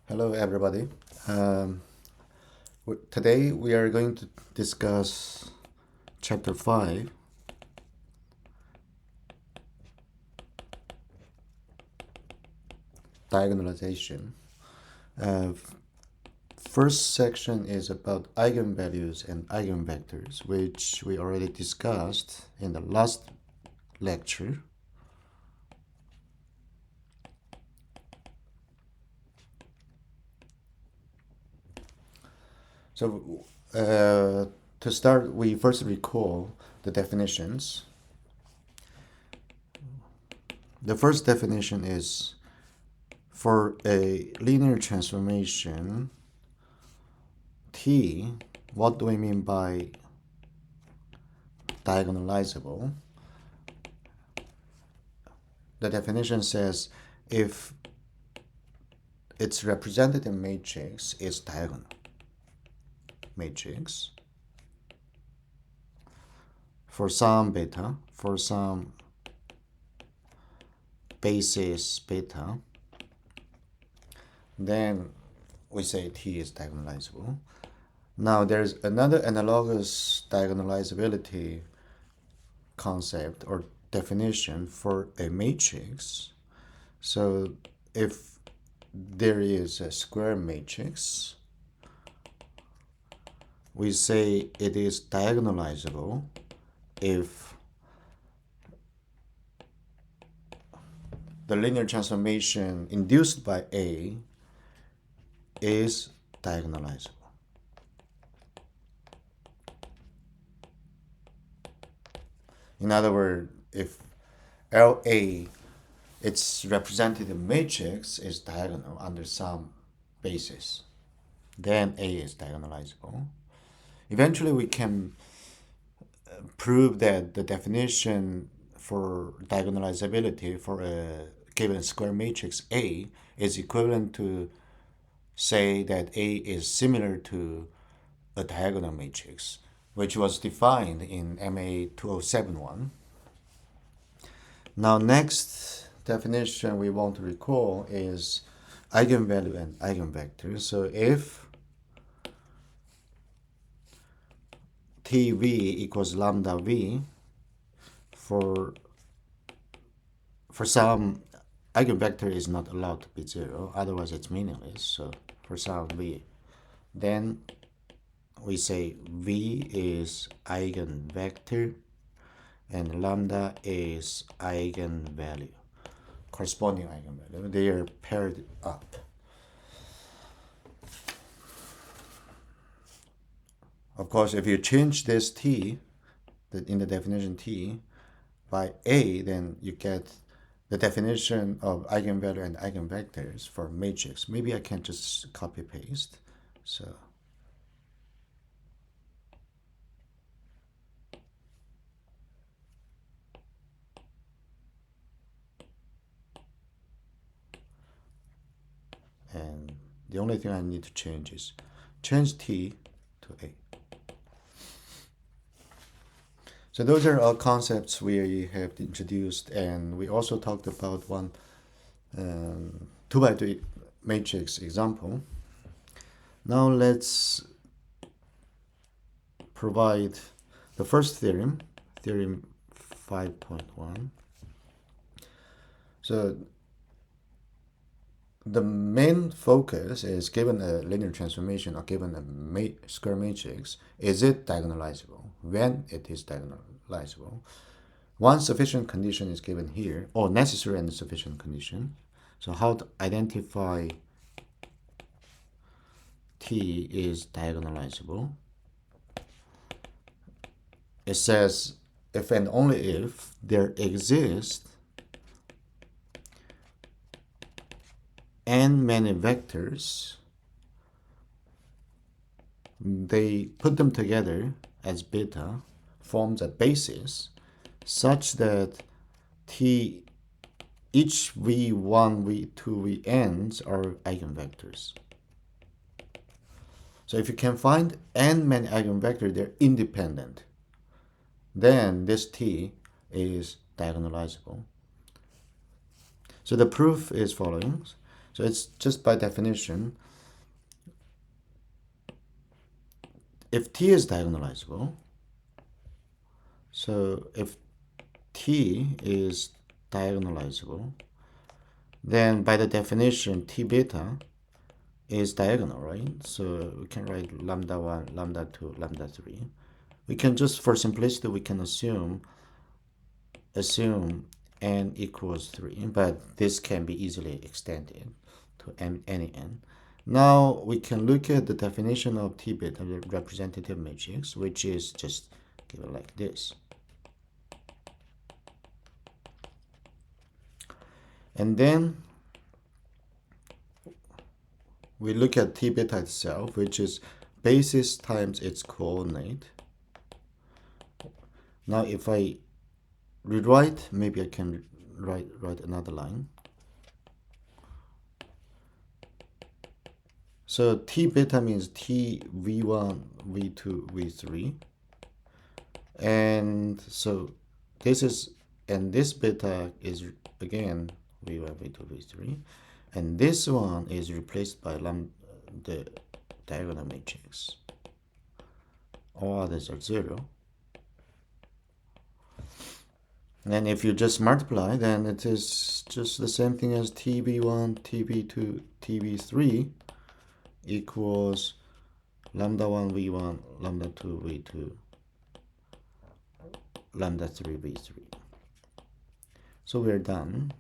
Hello, everybody. Today we are going to discuss chapter 5, diagonalization. Uh, First section is about eigenvalues and eigenvectors, which we already discussed in the last lecture. So to start, we first recall the definitions. The first definition is for a linear transformation T, what do we mean by diagonalizable? The definition says if its representative matrix is diagonal matrix for some beta, for some basis beta, then we say T is diagonalizable. Now there's another analogous diagonalizability concept or definition for a matrix. So if there is a square matrix, we say it is diagonalizable if the linear transformation induced by A is diagonalizable. In other words, if LA, its representative matrix, is diagonal under some basis, then A is diagonalizable. Eventually, we can prove that the definition for diagonalizability for a given square matrix A is equivalent to say that A is similar to a diagonal matrix, which was defined in MA 2071. Now, next definition we want to recall is eigenvalue and eigenvector. So if TV equals lambda V for some eigenvector is not allowed to be 0, otherwise it's meaningless. So for some V, then we say V is eigenvector and lambda is eigenvalue, corresponding eigenvalue. They are paired up. Of course, if you change this T, in the definition T, by A, then you get the definition of eigenvalue and eigenvectors for matrix. Maybe I can just copy paste. So and the only thing I need to change is change T to A. So those are all concepts we have introduced, and we also talked about one 2x2 matrix example. Now let's provide the first theorem, theorem 5.1. So the main focus is given a linear transformation or given a square matrix, is it diagonalizable? When it is diagonalizable, one sufficient condition is given here, or necessary and sufficient condition. So how to identify T is diagonalizable? It says if and only if there exists n many vectors, they put them together as beta, forms a basis such that T, each V1, V2, Vn's are eigenvectors. So if you can find n many eigenvectors, they're independent, then this T is diagonalizable. So the proof is following. So it's just by definition, if T is diagonalizable, so if T is diagonalizable, then by the definition, T beta is diagonal, right? So we can write lambda 1, lambda 2, lambda 3. We can just, for simplicity, we can assume n equals 3, but this can be easily extended to any n. Now we can look at the definition of T beta, the representative matrix, which is just given like this. And then we look at T beta itself, which is basis times its coordinate. Now if I rewrite, maybe I can write another line. So T beta means T v1, v2, v3. And so this is, and this beta is again v1, v2, v3. And this one is replaced by the diagonal matrix. All others are 0. And if you just multiply, then it is just the same thing as TB1, TB2, TB3 equals lambda 1 V1, lambda 2 V2, lambda 3 V3. So we're done.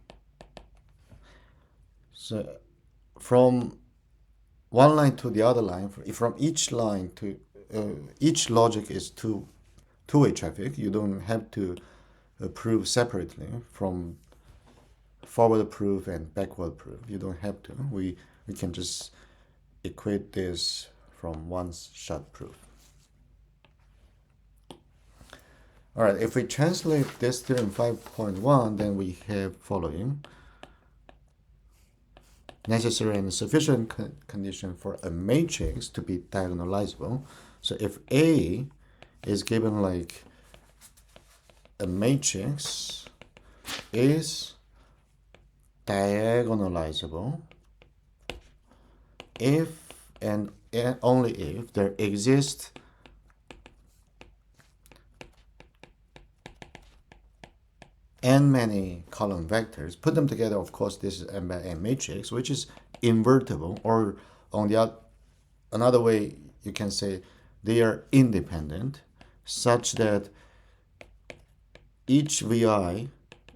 So from one line to the other line, from each line to each logic is two-way traffic. You don't have to prove separately from forward proof and backward proof. You don't have to. We can just equate this from one shot proof. All right, if we translate this theorem 5.1, then we have following. Necessary and sufficient condition for a matrix to be diagonalizable. So if A is given like a matrix is diagonalizable if and only if there exists n many column vectors. Put them together, of course, this is n by n matrix, which is invertible, or on the another way you can say they are independent, such that each vi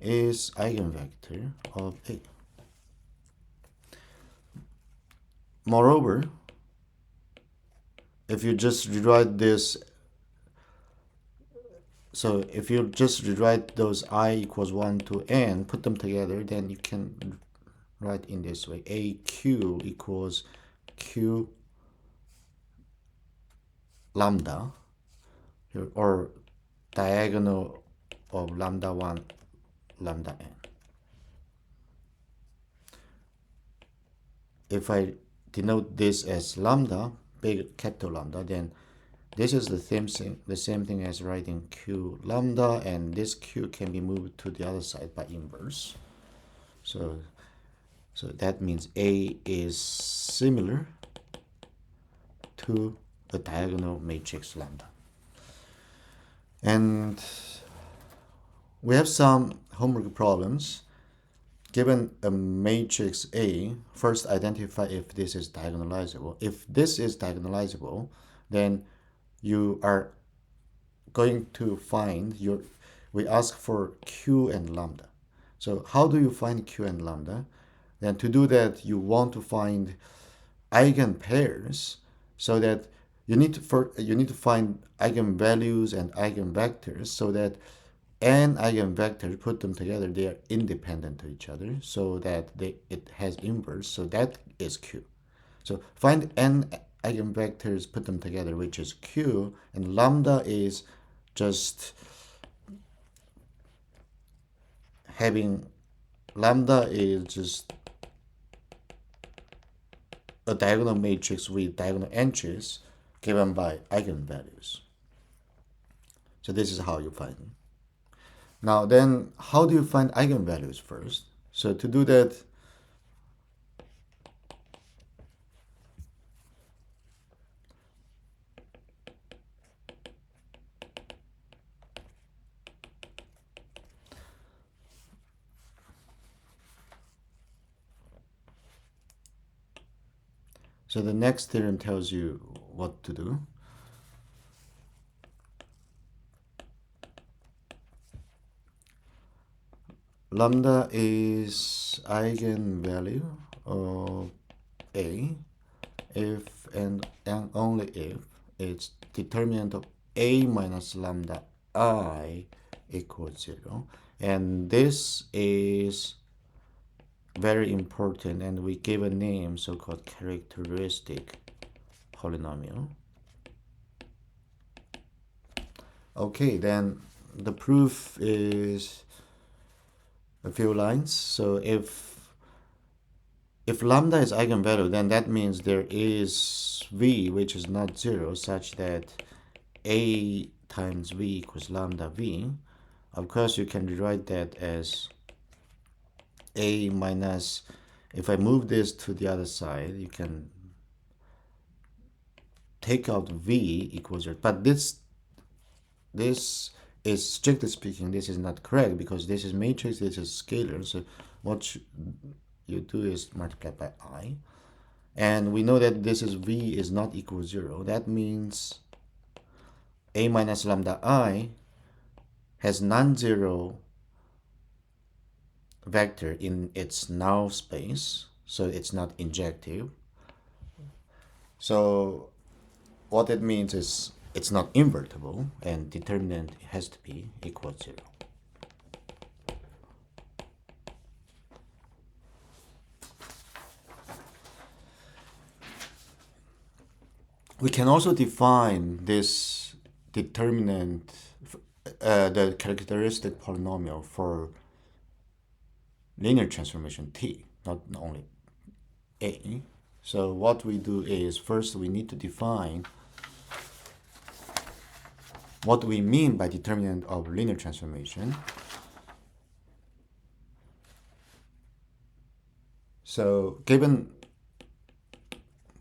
is eigenvector of A. Moreover, if you just rewrite this, so if you just rewrite those I equals 1 to n, put them together, then you can write in this way: AQ equals Q lambda, or diagonal of lambda 1, lambda n. If I denote this as lambda, big capital lambda, then this is the same thing as writing Q lambda, and this Q can be moved to the other side by inverse. So that means A is similar to a diagonal matrix lambda. And we have some homework problems. Given a matrix A, first identify if this is diagonalizable. If this is diagonalizable, then you are going to find we ask for Q and lambda. So how do you find Q and lambda? Then to do that, you want to find eigenpairs, so that you need to find eigenvalues and eigenvectors, so that n eigenvectors, put them together, they are independent to each other, so that it has inverse, so that is Q. So find n eigenvectors, put them together, which is Q, and lambda is just a diagonal matrix with diagonal entries given by eigenvalues. So this is how you find them. Now then, how do you find eigenvalues first? So to do that, So the next theorem tells you what to do. Lambda is eigenvalue of A if and only if it's determinant of A minus lambda I equals 0. And this is very important, and we give a name, so-called characteristic polynomial. Okay, then the proof is a few lines. So if lambda is eigenvalue, then that means there is v which is not 0, such that a times v equals lambda v. Of course, you can rewrite that as a minus, if I move this to the other side, you can take out v equals 0. But this is, strictly speaking, this is not correct, because this is matrix, this is scalar. So what you do is multiply by I. And we know that this is v is not equal 0. That means a minus lambda I has non-zero vector in its null space, so it's not injective. So what it means is it's not invertible, and determinant has to be equal to 0. We can also define this determinant, the characteristic polynomial for linear transformation T, not only A. So what we do is, first we need to define what we mean by determinant of linear transformation. So given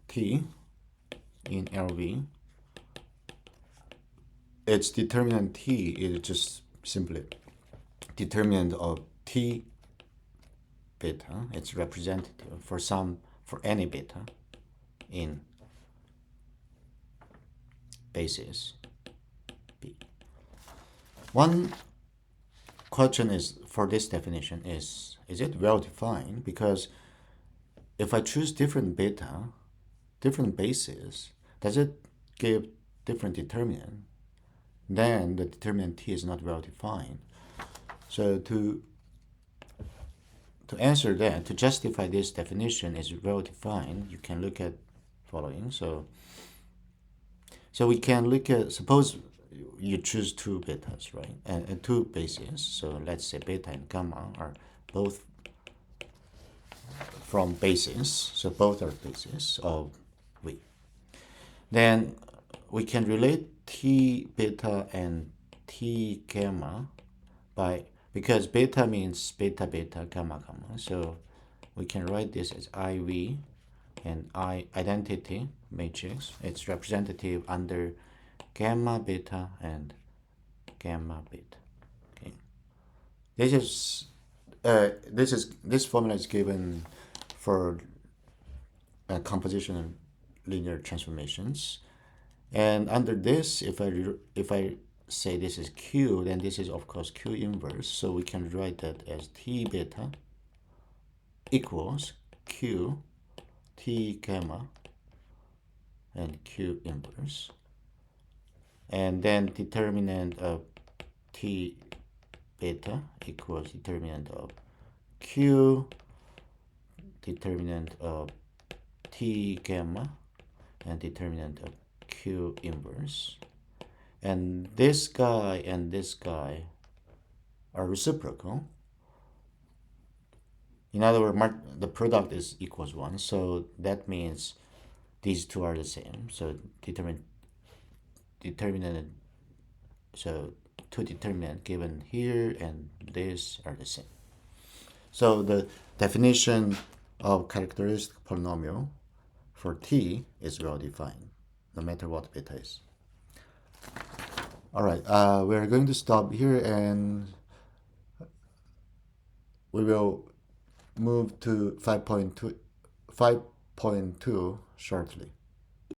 T in LV, its determinant T is just simply determinant of T beta. It's representative for any beta in basis B. One question is, for this definition, is it well defined? Because if I choose different beta, different bases, does it give different determinant? Then the determinant T is not well defined. So to answer that, to justify this definition is well defined, you can look at following. So we can look at, suppose you choose two betas, right? And two bases. So let's say beta and gamma are both from bases. So both are bases of V. Then we can relate T beta and T gamma because beta means beta beta gamma gamma. So we can write this as IV and I identity matrix. It's representative under gamma beta and gamma beta. Okay. This formula is given for composition of linear transformations, and under this, if I say this is Q, then this is of course Q inverse. So we can write that as T beta equals Q T gamma and Q inverse. And then determinant of T beta equals determinant of Q, determinant of T gamma, and determinant of Q inverse. And this guy and this guy are reciprocal. In other words, the product is equals 1. So that means these two are the same. So determinant, so two determinant given here and this are the same. So the definition of characteristic polynomial for T is well defined, no matter what beta is. All right, we're going to stop here, and we will move to 5.2 shortly.